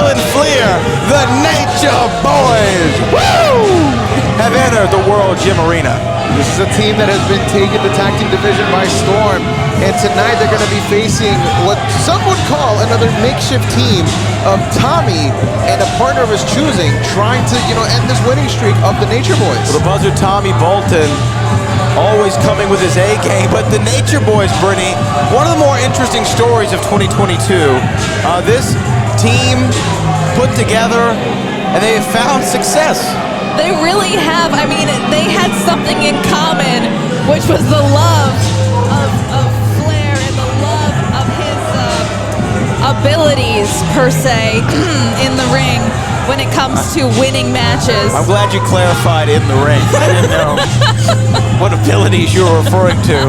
Dylan Fleer, the Nature Boys, woo, have entered the World Gym Arena. This is a team that has been taking the tag team division by storm, and tonight they're going to be facing what some would call another makeshift team of Tommy and a partner of his choosing, trying to, end this winning streak of the Nature Boys. The buzzer Tommy Bolton always coming with his A game, but the Nature Boys, Brittany, one of the more interesting stories of 2022. This team put together, and they have found success. They really have. I mean, they had something in common, which was the love of Flair and the love of his abilities, per se, in the ring when it comes to winning matches. I'm glad you clarified in the ring. I didn't know what abilities you were referring to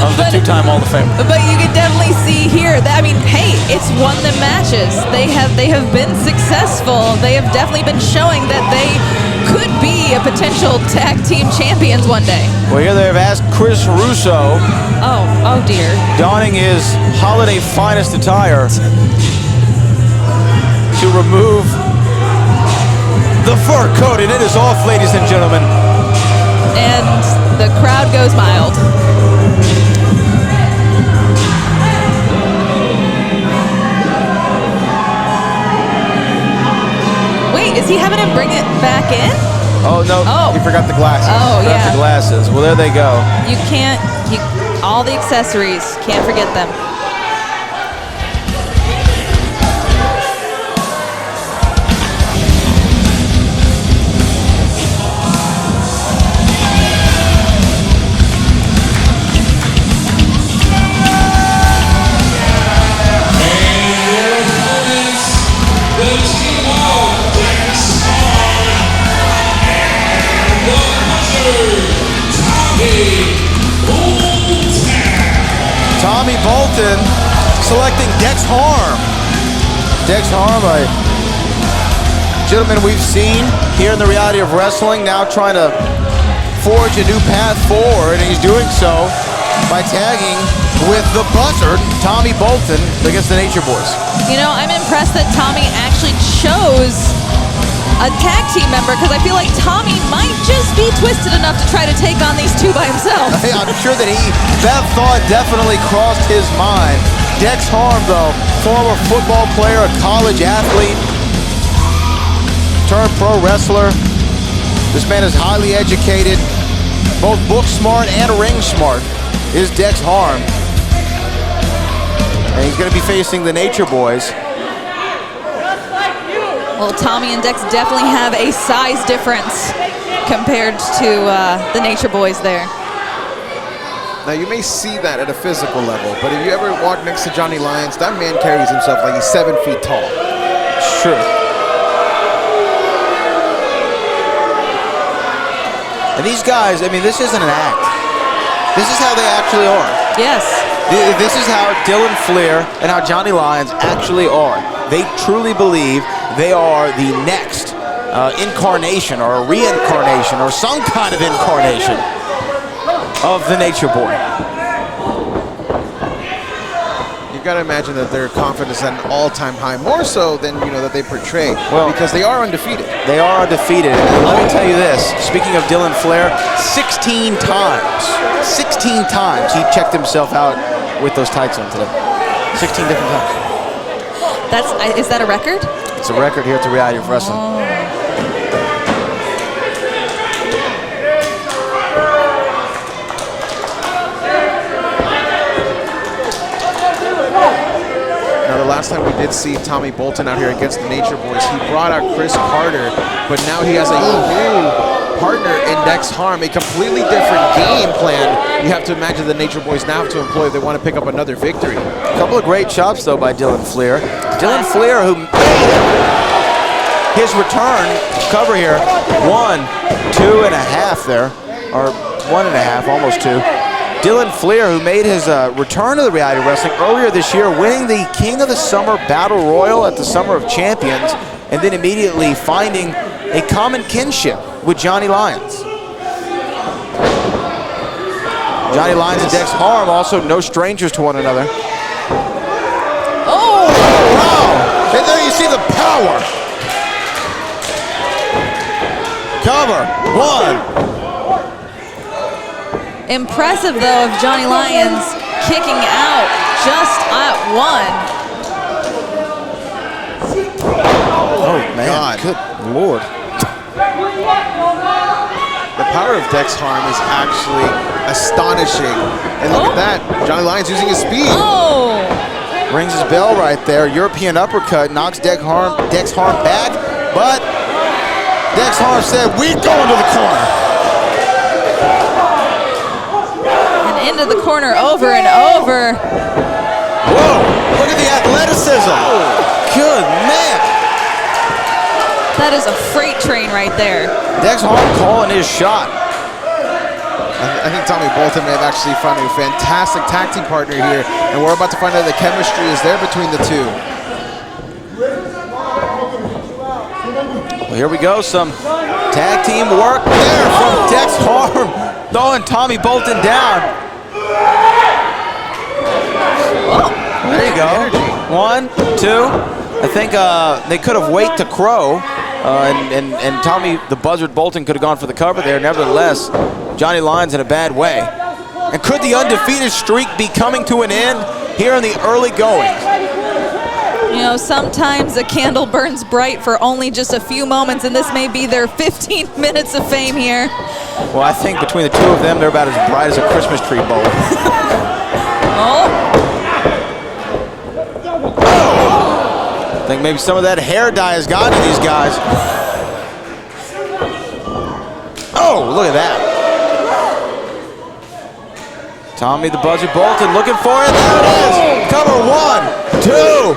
of the two-time Hall of Fame. But you can definitely see here that, I mean, hey, it's won them matches. They have been successful. They have definitely been showing that they could be a potential tag team champions one day. Well, here they have asked Chris Russo, oh dear, donning his holiday finest attire, to remove the fur coat, and it is off, ladies and gentlemen. And the crowd goes mild. Wait, is he having him bring it back in? Oh, no, he forgot the glasses. Oh, yeah. The glasses. Well, there they go. You can't, all the accessories, can't forget them. Tommy Bolton selecting Dexx. Dexx, a gentleman we've seen here in the reality of wrestling, now trying to forge a new path forward, and he's doing so by tagging with the buzzard, Tommy Bolton, against the Nature Boys. I'm impressed that Tommy actually chose a tag team member, because I feel like Tommy might just be twisted enough to try to take on these two by himself. Hey, I'm sure that that thought definitely crossed his mind. Dexx, though, former football player, a college athlete, turned pro wrestler. This man is highly educated, both book smart and ring smart, is Dexx. And he's going to be facing the Nature Boys. Well, Tommy and Dexx definitely have a size difference compared to the Nature Boys there. Now, you may see that at a physical level, but if you ever walk next to Johnny Lyons, that man carries himself like he's 7 feet tall. Sure. And these guys, I mean, this isn't an act. This is how they actually are. Yes. This is how Dylan Fleer and how Johnny Lyons actually are. They truly believe they are the next incarnation or a reincarnation or some kind of incarnation of the Nature Boy. You've got to imagine that their confidence is at an all-time high, more so than that they portray, because they are undefeated. They are undefeated. And let me tell you this, speaking of Dylan Fleer, 16 times he checked himself out with those tights on today. 16 different times. Is that a record? It's a record here at the Reality of Wrestling. Now, the last time we did see Tommy Bolton out here against the Nature Boys, he brought out Chris Carter, but now he has a new partner in Dexx, a completely different game plan. You have to imagine the Nature Boys now have to employ if they want to pick up another victory. A couple of great chops, though, by Dylan Fleer. Dylan Fleer, who his return cover here, 1, 2.5 there, or 1.5, almost 2. Dylan Fleer, who made his return to the Reality of Wrestling earlier this year, winning the King of the Summer Battle Royal at the Summer of Champions, and then immediately finding a common kinship with Johnny Lyons. Johnny Lyons and Dexx also no strangers to one another. Oh! Wow! And there you see the power power. Cover, 1. Impressive, though, of Johnny Lyons kicking out just at 1. Oh, man, God. good Lord. The power of Dexx Harm is actually astonishing. And look at that, Johnny Lyons using his speed. Oh! Rings his bell right there. European uppercut knocks Dexx Harm back, but Dexx Harm said, "We go into the corner." And into the corner over and over. Whoa! Look at the athleticism. Good man. That is a freight train right there. Dexx Harm calling his shot. I think Tommy Bolton may have actually found a fantastic tag team partner here, and we're about to find out the chemistry is there between the two. Well, here we go, some tag team work there from Dexx Harm, throwing Tommy Bolton down. There you go. 1, 2. I think they could have waited to crow, and Tommy the Buzzard Bolton could have gone for the cover there. Nevertheless, Johnny Lyons in a bad way. And could the undefeated streak be coming to an end here in the early going? You know, sometimes a candle burns bright for only just a few moments, and this may be their 15 minutes of fame here. Well, I think between the two of them, they're about as bright as a Christmas tree bulb. Oh! I think maybe some of that hair dye has gotten to these guys. Oh, look at that. Tommy the Buzzard Bolton looking for it. There it is. Cover 1, 2.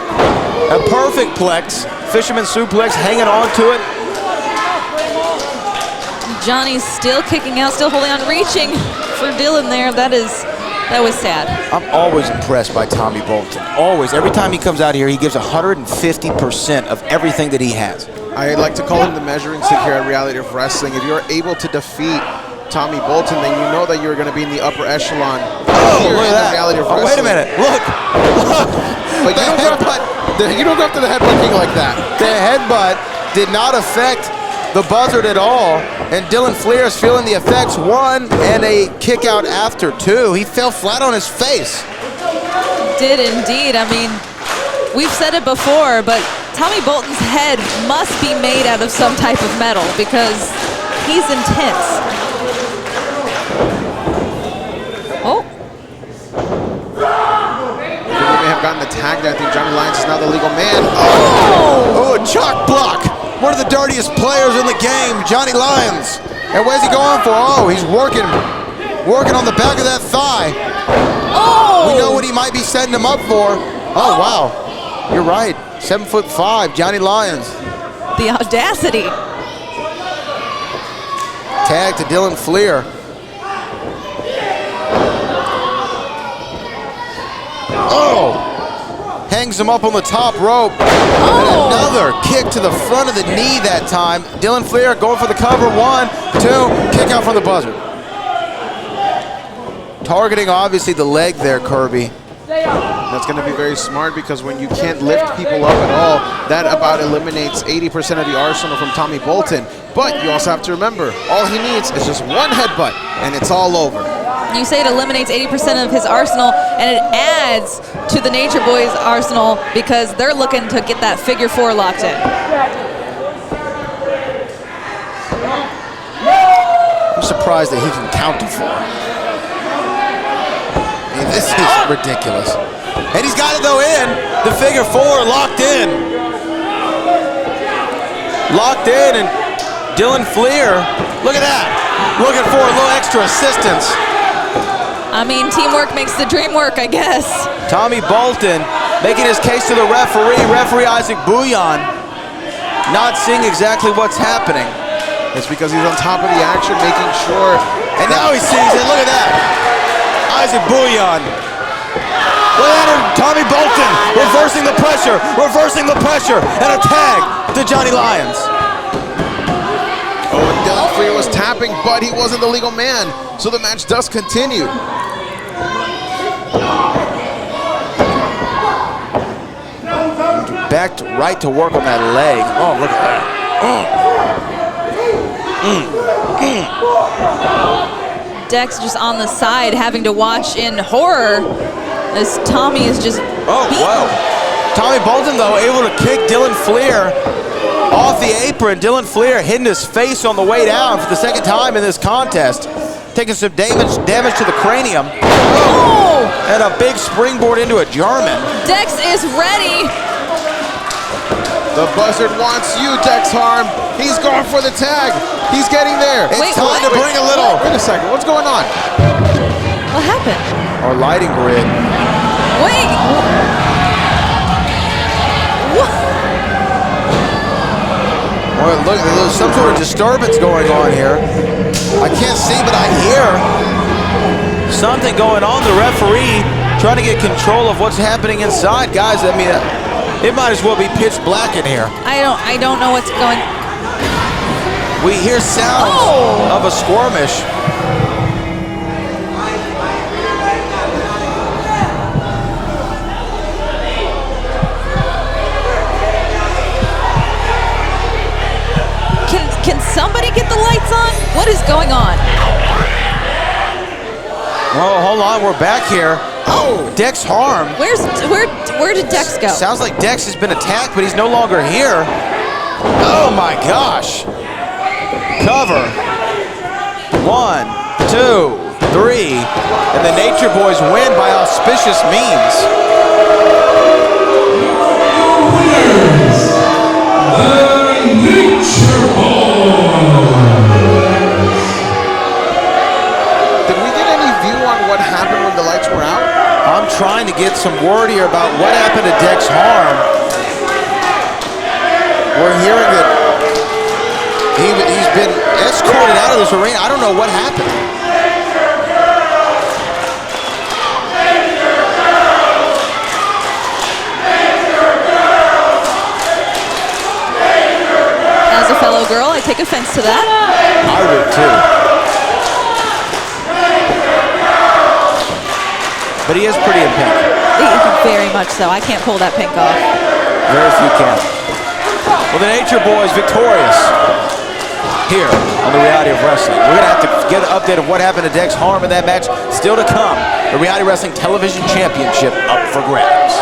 A perfect plex. Fisherman suplex hanging on to it. Johnny's still kicking out, still holding on, reaching for Dylan there. That was sad. I'm always impressed by Tommy Bolton. Always. Every time he comes out here, he gives 150% of everything that he has. I like to call him the measuring stick here at Reality of Wrestling. If you're able to defeat Tommy Bolton, then you know that you're going to be in the upper echelon. Oh, look at that. Reality of Oh, wait a minute. Look. But you don't go up to the headbutt king like that. The headbutt did not affect the Buzzard at all, and Dylan Fleer is feeling the effects. 1 and a kick out after 2. He fell flat on his face. Did indeed. I mean, we've said it before, but Tommy Bolton's head must be made out of some type of metal because he's intense. Oh. He may have gotten the tag there. I think Johnny Lyons is now the legal man. Oh, a chalk block. One of the dirtiest players in the game, Johnny Lyons. And where's he going for? Oh, he's working on the back of that thigh. Oh! We know what he might be setting him up for. Oh, wow. You're right. 7'5", Johnny Lyons. The audacity. Tag to Dylan Fleer. Oh! Hangs him up on the top rope. And another kick to the front of the knee that time. Dylan Fleer going for the cover. 1, 2, kick out from the Buzzard. Targeting obviously the leg there, Kirby. That's going to be very smart because when you can't lift people up at all, that about eliminates 80% of the arsenal from Tommy Bolton. But you also have to remember, all he needs is just one headbutt, and it's all over. You say it eliminates 80% of his arsenal, and it adds to the Nature Boys' arsenal because they're looking to get that figure 4 locked in. I'm surprised that he can count to 4. I mean, this is ridiculous. And he's got it though in. The figure 4 locked in. Locked in, and Dylan Fleer, look at that. Looking for a little extra assistance. I mean, teamwork makes the dream work, I guess. Tommy Bolton making his case to the referee Isaac Bouillon, not seeing exactly what's happening. It's because he's on top of the action, making sure. And now he sees it, look at that. Isaac Bouillon. Look at him, Tommy Bolton reversing the pressure, and a tag to Johnny Lyons. Oh, and Dylan Fleer was tapping, but he wasn't the legal man, so the match does continue. back right to work on that leg. Oh, look at that. Dexx just on the side having to watch in horror as Tommy is just beaten. Wow. Tommy Bolton, though, able to kick Dylan Fleer off the apron. Dylan Fleer hitting his face on the way down for the second time in this contest. Taking some damage to the cranium. Oh! And a big springboard into a German. Dexx is ready. The Buzzard wants you, Dexx Harm. He's going for the tag. He's getting there. It's time to bring a little. Wait a second, what's going on? What happened? Our lighting grid. Wait. What? Well, look, there's some sort of disturbance going on here. I can't see, but I hear something going on. The referee trying to get control of what's happening inside. Guys, I mean, it might as well be pitch black in here. I don't know what's going. We hear sounds of a skirmish. Can somebody get the lights on? What is going on? Well, hold on, we're back here. Oh, Dexx Harm. Where did Dexx go? Sounds like Dexx has been attacked, but he's no longer here. Oh my gosh. Cover. 1, 2, 3. And the Nature Boys win by auspicious means. Did we get any view on what happened when the lights were out? I'm trying to get some word here about what happened to Dexx Harm. We're hearing that he's been escorted out of this arena. I don't know what happened. As a fellow girl, I take offense to that. I would too. But he is pretty in pink. Very much so. I can't pull that pink off. Very few can. Well, the Nature Boys victorious here on the Reality of Wrestling. We're going to have to get an update of what happened to Dexx Harm in that match. Still to come, the Reality Wrestling Television Championship up for grabs.